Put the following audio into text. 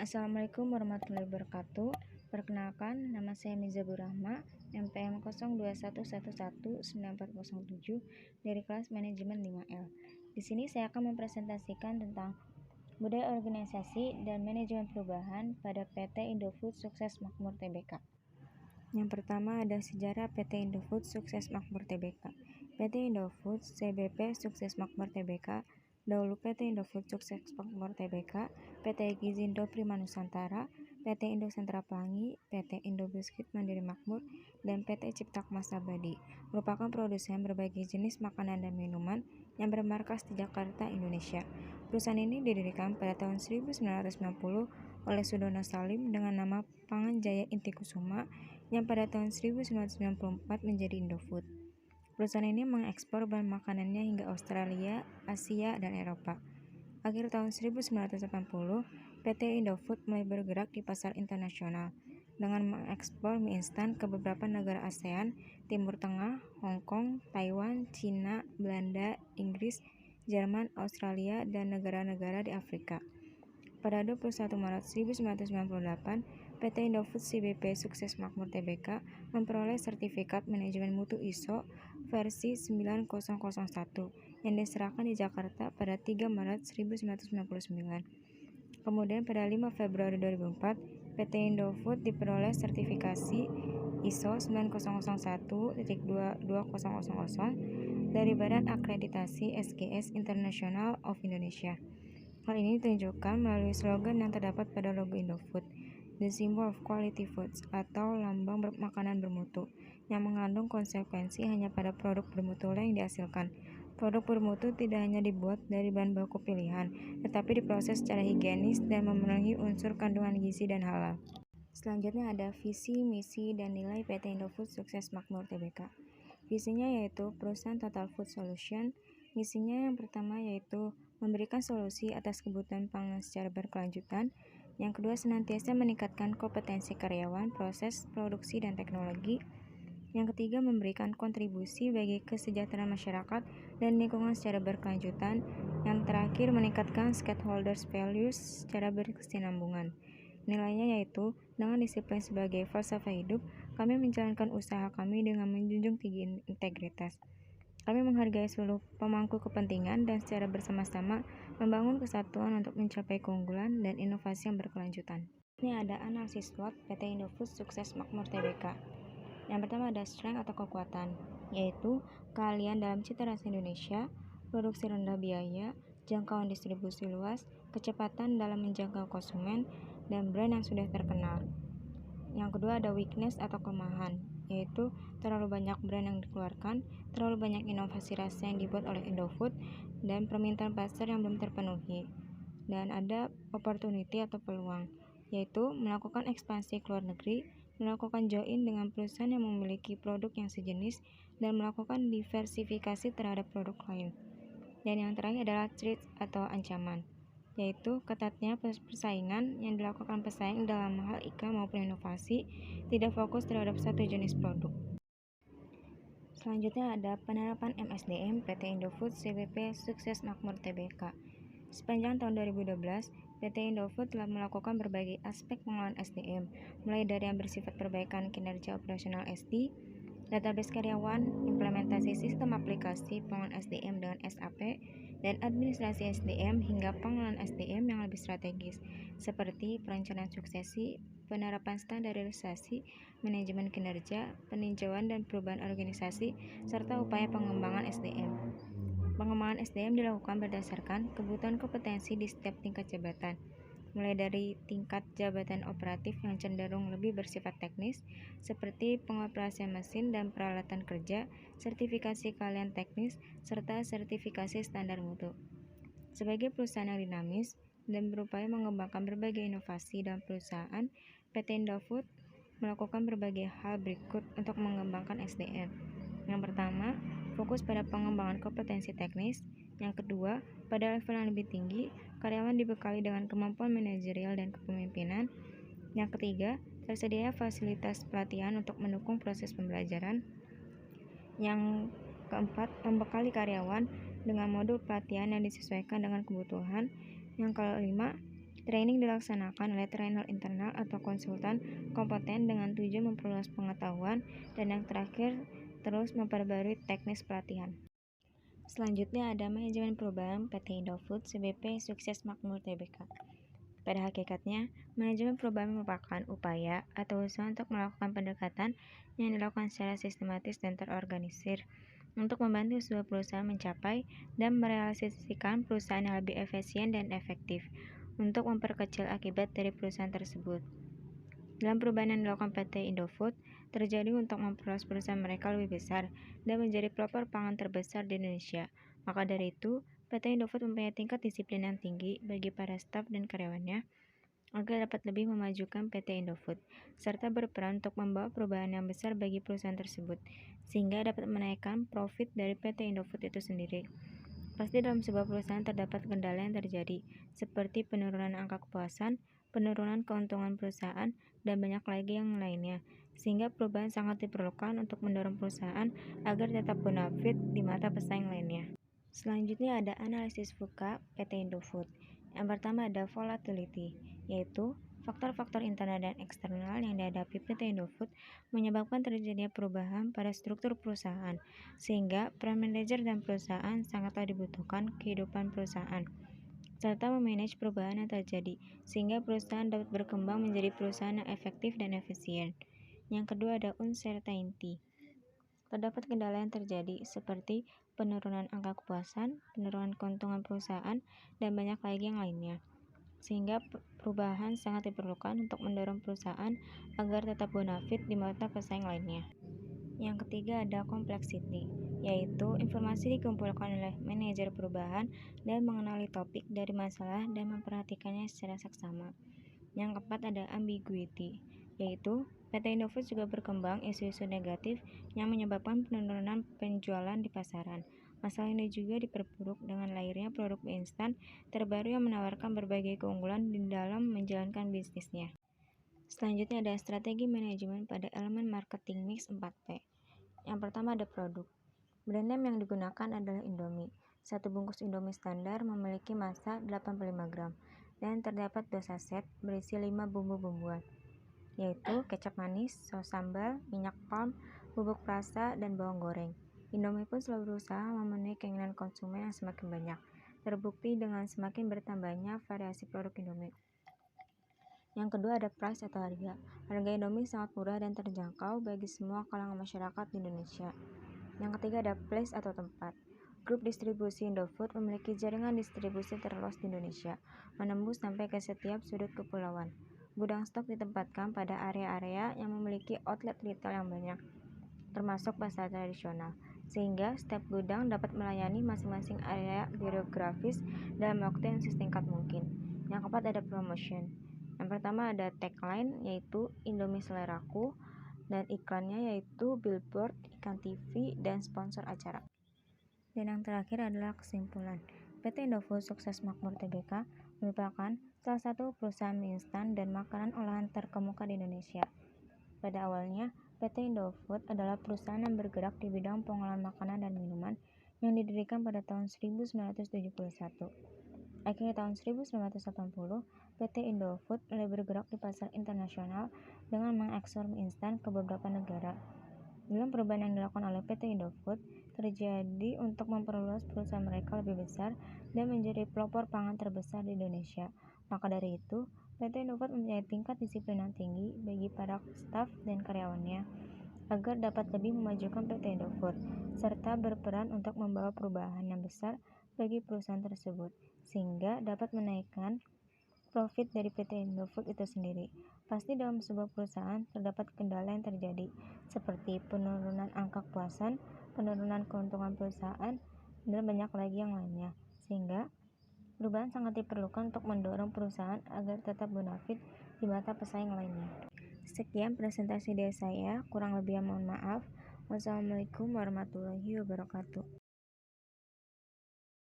Assalamualaikum warahmatullahi wabarakatuh. Perkenalkan, nama saya Mizabur Rahma, MPM 02111947 dari kelas manajemen 5L. Di sini saya akan mempresentasikan tentang budaya organisasi dan manajemen perubahan pada PT Indofood Sukses Makmur Tbk. Yang pertama ada sejarah PT Indofood Sukses Makmur Tbk. PT Indofood CBP Sukses Makmur Tbk, dahulu PT Indofood Sukses Makmur Tbk, PT Gizindo Prima Nusantara, PT Indo Sentra Pelangi, PT Indo Biskuit Mandiri Makmur, dan PT Cipta Kemas Abadi, merupakan produsen berbagai jenis makanan dan minuman yang bermarkas di Jakarta, Indonesia. Perusahaan ini didirikan pada tahun 1990 oleh Sudono Salim dengan nama Pangan Jaya Inti Kusuma yang pada tahun 1994 menjadi Indofood. Perusahaan ini mengekspor bahan makanannya hingga Australia, Asia, dan Eropa. Akhir tahun 1980, PT Indofood mulai bergerak di pasar internasional dengan mengekspor mie instan ke beberapa negara ASEAN, Timur Tengah, Hong Kong, Taiwan, Cina, Belanda, Inggris, Jerman, Australia, dan negara-negara di Afrika. Pada 21 Maret 1998, PT Indofood CBP Sukses Makmur Tbk memperoleh sertifikat manajemen mutu ISO versi 9001 yang diserahkan di Jakarta pada 3 Maret 1999. Kemudian pada 5 Februari 2004, PT Indofood diperoleh sertifikasi ISO 9001.2000 dari Badan Akreditasi SGS International of Indonesia. Hal ini ditunjukkan melalui slogan yang terdapat pada logo Indofood, The Symbol of Quality Foods, atau lambang makanan bermutu, yang mengandung konsekuensi hanya pada produk bermutu yang dihasilkan. Produk bermutu tidak hanya dibuat dari bahan baku pilihan, tetapi diproses secara higienis dan memenuhi unsur kandungan gizi dan halal. Selanjutnya ada visi, misi, dan nilai PT Indofood Sukses Makmur Tbk. Visinya yaitu perusahaan Total Food Solution. Misinya yang pertama yaitu memberikan solusi atas kebutuhan pangan secara berkelanjutan. Yang kedua, senantiasa meningkatkan kompetensi karyawan, proses, produksi, dan teknologi. Yang ketiga, memberikan kontribusi bagi kesejahteraan masyarakat dan lingkungan secara berkelanjutan. Yang terakhir, meningkatkan stakeholders values secara berkesinambungan. Nilainya yaitu, dengan disiplin sebagai falsafah hidup, kami menjalankan usaha kami dengan menjunjung tinggi integritas. Kami menghargai seluruh pemangku kepentingan dan secara bersama-sama membangun kesatuan untuk mencapai keunggulan dan inovasi yang berkelanjutan. Ini ada analisis SWOT PT Indofood Sukses Makmur Tbk. Yang pertama ada strength atau kekuatan, yaitu keahlian dalam cita rasa Indonesia, produksi rendah biaya, jangkauan distribusi luas, kecepatan dalam menjangkau konsumen, dan brand yang sudah terkenal. Yang kedua ada weakness atau kelemahan, yaitu terlalu banyak brand yang dikeluarkan, terlalu banyak inovasi rasa yang dibuat oleh Indofood, dan permintaan pasar yang belum terpenuhi. Dan ada opportunity atau peluang, yaitu melakukan ekspansi ke luar negeri, melakukan join dengan perusahaan yang memiliki produk yang sejenis, dan melakukan diversifikasi terhadap produk lain. Dan yang terakhir adalah threat atau ancaman, yaitu ketatnya persaingan yang dilakukan pesaing dalam hal iklan maupun inovasi, tidak fokus terhadap satu jenis produk. Selanjutnya ada penerapan MSDM PT Indofood CBP Sukses Makmur Tbk. Sepanjang tahun 2012, PT Indofood telah melakukan berbagai aspek pengelolaan SDM, mulai dari yang bersifat perbaikan kinerja operasional SD, database karyawan, implementasi sistem aplikasi pengelolaan SDM dengan SAP, dan administrasi SDM hingga pengelolaan SDM yang lebih strategis, seperti perencanaan suksesi, penerapan standarisasi, manajemen kinerja, peninjauan dan perubahan organisasi, serta upaya pengembangan SDM. Pengembangan SDM dilakukan berdasarkan kebutuhan kompetensi di setiap tingkat jabatan, mulai dari tingkat jabatan operatif yang cenderung lebih bersifat teknis, seperti pengoperasian mesin dan peralatan kerja, sertifikasi keahlian teknis, serta sertifikasi standar mutu. Sebagai perusahaan yang dinamis dan berupaya mengembangkan berbagai inovasi dalam perusahaan, PT Indofood melakukan berbagai hal berikut untuk mengembangkan SDM. Yang pertama, fokus pada pengembangan kompetensi teknis. Yang kedua, pada level yang lebih tinggi, karyawan dibekali dengan kemampuan manajerial dan kepemimpinan. Yang ketiga, tersedia fasilitas pelatihan untuk mendukung proses pembelajaran. Yang keempat, membekali karyawan dengan modul pelatihan yang disesuaikan dengan kebutuhan. Yang kelima, Training dilaksanakan oleh trainer internal atau konsultan kompeten dengan tujuan memperluas pengetahuan, dan yang terakhir terus memperbarui teknis pelatihan. Selanjutnya ada manajemen perubahan PT Indofood CBP Sukses Makmur Tbk. Pada hakikatnya, manajemen perubahan merupakan upaya atau usaha untuk melakukan pendekatan yang dilakukan secara sistematis dan terorganisir untuk membantu sebuah perusahaan mencapai dan merealisasikan perusahaan yang lebih efisien dan efektif untuk memperkecil akibat dari perusahaan tersebut. Dalam perubahan yang dilakukan PT Indofood terjadi untuk memperluas perusahaan mereka lebih besar dan menjadi pelopor pangan terbesar di Indonesia. Maka dari itu, PT Indofood mempunyai tingkat disiplin yang tinggi bagi para staf dan karyawannya agar dapat lebih memajukan PT Indofood, serta berperan untuk membawa perubahan yang besar bagi perusahaan tersebut, sehingga dapat menaikkan profit dari PT Indofood itu sendiri. Pasti dalam sebuah perusahaan terdapat kendala yang terjadi, seperti penurunan angka kepuasan, penurunan keuntungan perusahaan, dan banyak lagi yang lainnya, sehingga perubahan sangat diperlukan untuk mendorong perusahaan agar tetap bonafit di mata pesaing lainnya. Selanjutnya ada analisis VUCA PT Indofood. Yang pertama ada volatility, yaitu faktor-faktor internal dan eksternal yang dihadapi PT Indofood menyebabkan terjadinya perubahan pada struktur perusahaan, sehingga peran manajer dan perusahaan sangatlah dibutuhkan kehidupan perusahaan, serta memanage perubahan yang terjadi, sehingga perusahaan dapat berkembang menjadi perusahaan yang efektif dan efisien. Yang kedua ada uncertainty. Terdapat kendala yang terjadi seperti penurunan angka kepuasan, penurunan keuntungan perusahaan, dan banyak lagi yang lainnya, sehingga perubahan sangat diperlukan untuk mendorong perusahaan agar tetap bonafit di mata pesaing lainnya. Yang ketiga ada complexity, yaitu informasi dikumpulkan oleh manajer perubahan dan mengenali topik dari masalah dan memperhatikannya secara seksama. Yang keempat ada ambiguity, yaitu PT Indofood juga berkembang isu-isu negatif yang menyebabkan penurunan penjualan di pasaran. Masalah ini juga diperburuk dengan lahirnya produk mie instan terbaru yang menawarkan berbagai keunggulan di dalam menjalankan bisnisnya. Selanjutnya ada strategi manajemen pada elemen marketing mix 4P. Yang pertama ada produk. Brand name yang digunakan adalah Indomie. Satu bungkus Indomie standar memiliki massa 85 gram dan terdapat 2 saset berisi 5 bumbu-bumbuan, yaitu kecap manis, saus sambal, minyak palm, bubuk perasa, dan bawang goreng. Indomie pun selalu berusaha memenuhi keinginan konsumen yang semakin banyak, terbukti dengan semakin bertambahnya variasi produk Indomie. Yang kedua ada price atau harga. Harga Indomie sangat murah dan terjangkau bagi semua kalangan masyarakat di Indonesia. Yang ketiga ada place atau tempat. Grup distribusi Indofood memiliki jaringan distribusi terluas di Indonesia, menembus sampai ke setiap sudut kepulauan. Gudang stok ditempatkan pada area-area yang memiliki outlet retail yang banyak, termasuk pasar tradisional, sehingga setiap gudang dapat melayani masing-masing area geografis dalam waktu yang sesingkat mungkin. Yang keempat ada promotion. Yang pertama ada tagline, yaitu Indomie Seleraku, dan iklannya yaitu billboard, iklan TV, dan sponsor acara. Dan yang terakhir adalah kesimpulan. PT Indofood Sukses Makmur Tbk merupakan salah satu perusahaan mie instan dan makanan olahan terkemuka di Indonesia. Pada awalnya, PT Indofood adalah perusahaan yang bergerak di bidang pengolahan makanan dan minuman yang didirikan pada tahun 1971. Akhir tahun 1980, PT Indofood mulai bergerak di pasar internasional dengan mengekspor mie instan ke beberapa negara. Dalam perubahan yang dilakukan oleh PT Indofood terjadi untuk memperluas perusahaan mereka lebih besar dan menjadi pelopor pangan terbesar di Indonesia. Maka dari itu, PT Indofood mempunyai tingkat disiplin yang tinggi bagi para staf dan karyawannya agar dapat lebih memajukan PT Indofood, serta berperan untuk membawa perubahan yang besar bagi perusahaan tersebut, sehingga dapat menaikkan profit dari PT Indofood itu sendiri. Pasti dalam sebuah perusahaan terdapat kendala yang terjadi, seperti penurunan angka kepuasan, penurunan keuntungan perusahaan, dan banyak lagi yang lainnya, sehingga perubahan sangat diperlukan untuk mendorong perusahaan agar tetap bonafit di mata pesaing lainnya. Sekian presentasi dari saya, kurang lebihnya mohon maaf. Wassalamualaikum warahmatullahi wabarakatuh.